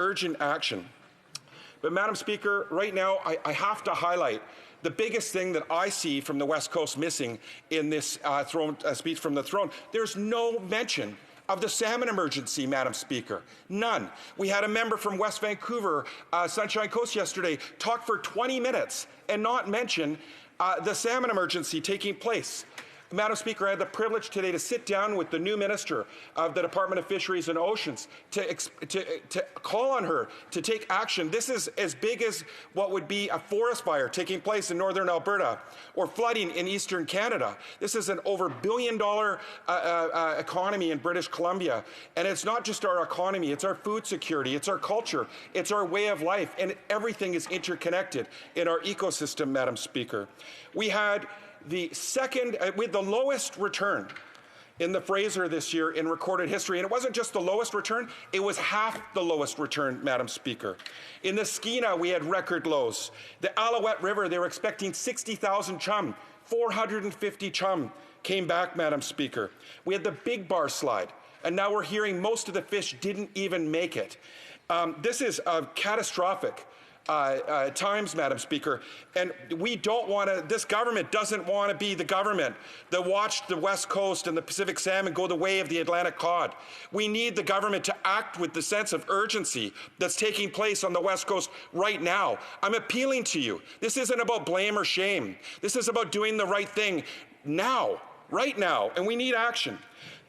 urgent action. But, Madam Speaker, right now I have to highlight the biggest thing that I see from the West Coast missing in this speech from the throne. There's no mention of the salmon emergency, Madam Speaker. None. We had a member from West Vancouver, Sunshine Coast yesterday, talk for 20 minutes and not mention the salmon emergency taking place. Madam Speaker, I had the privilege today to sit down with the new Minister of the Department of Fisheries and Oceans to call on her to take action. This is as big as what would be a forest fire taking place in northern Alberta or flooding in eastern Canada. This is an over $1 billion economy in British Columbia. And it's not just our economy, it's our food security, it's our culture, it's our way of life, and everything is interconnected in our ecosystem, Madam Speaker. We had the lowest return in the Fraser this year in recorded history. And it wasn't just the lowest return, it was half the lowest return, Madam Speaker. In the Skeena, we had record lows. The Alouette River, they were expecting 60,000 chum. 450 chum came back, Madam Speaker. We had the Big Bar slide, and now we're hearing most of the fish didn't even make it. This is catastrophic times, Madam Speaker, and we don't want to, this government doesn't want to be the government that watched the West Coast and the Pacific salmon go the way of the Atlantic cod. We need the government to act with the sense of urgency that's taking place on the West Coast right now. I'm appealing to you. This isn't about blame or shame. This is about doing the right thing now, right now, and we need action.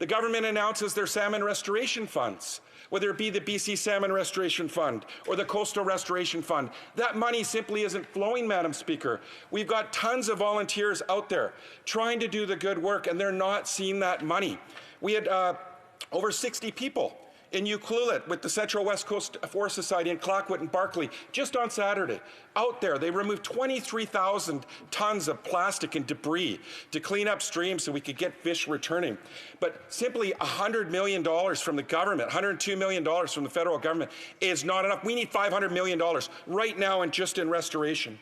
The government announces their salmon restoration funds, whether it be the BC Salmon Restoration Fund or the Coastal Restoration Fund. That money simply isn't flowing, Madam Speaker. We've got tons of volunteers out there trying to do the good work, and they're not seeing that money. We had over 60 people in Ucluelet with the Central West Coast Forest Society in Clayoquot and Barclay just on Saturday. Out there, they removed 23,000 tons of plastic and debris to clean up streams so we could get fish returning. But simply $100 million from the government, $102 million from the federal government is not enough. We need $500 million right now and just in restoration.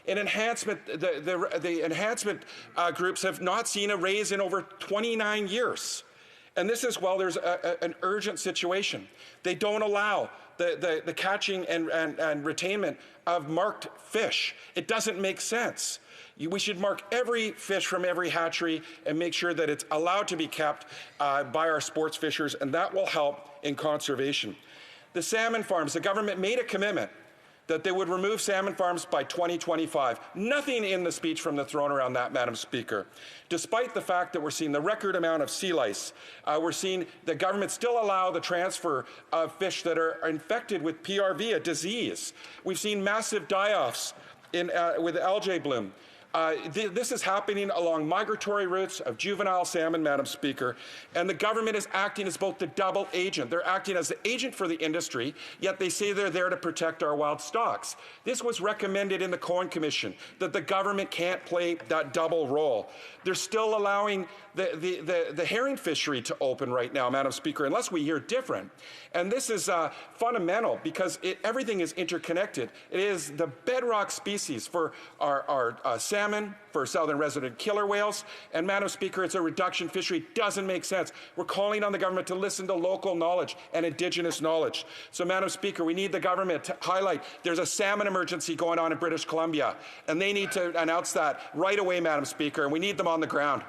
In enhancement, the enhancement groups have not seen a raise in over 29 years. And this is while there's an urgent situation. They don't allow the catching and retainment of marked fish. It doesn't make sense. We should mark every fish from every hatchery and make sure that it's allowed to be kept by our sports fishers, and that will help in conservation. The salmon farms, the government made a commitment that they would remove salmon farms by 2025. Nothing in the speech from the throne around that, Madam Speaker. Despite the fact that we're seeing the record amount of sea lice, we're seeing the government still allow the transfer of fish that are infected with PRV, a disease. We've seen massive die-offs with algae bloom. This is happening along migratory routes of juvenile salmon, Madam Speaker, and the government is acting as both the double agent. They're acting as the agent for the industry, yet they say they're there to protect our wild stocks. This was recommended in the Cohen Commission, that the government can't play that double role. They're still allowing the herring fishery to open right now, Madam Speaker, unless we hear different. And this is fundamental because everything is interconnected. It is the bedrock species for our salmon, for southern resident killer whales. And Madam Speaker, it's a reduction fishery. Doesn't make sense. We're calling on the government to listen to local knowledge and Indigenous knowledge. So, Madam Speaker, we need the government to highlight there's a salmon emergency going on in British Columbia, and they need to announce that right away, Madam Speaker, and we need them on the ground.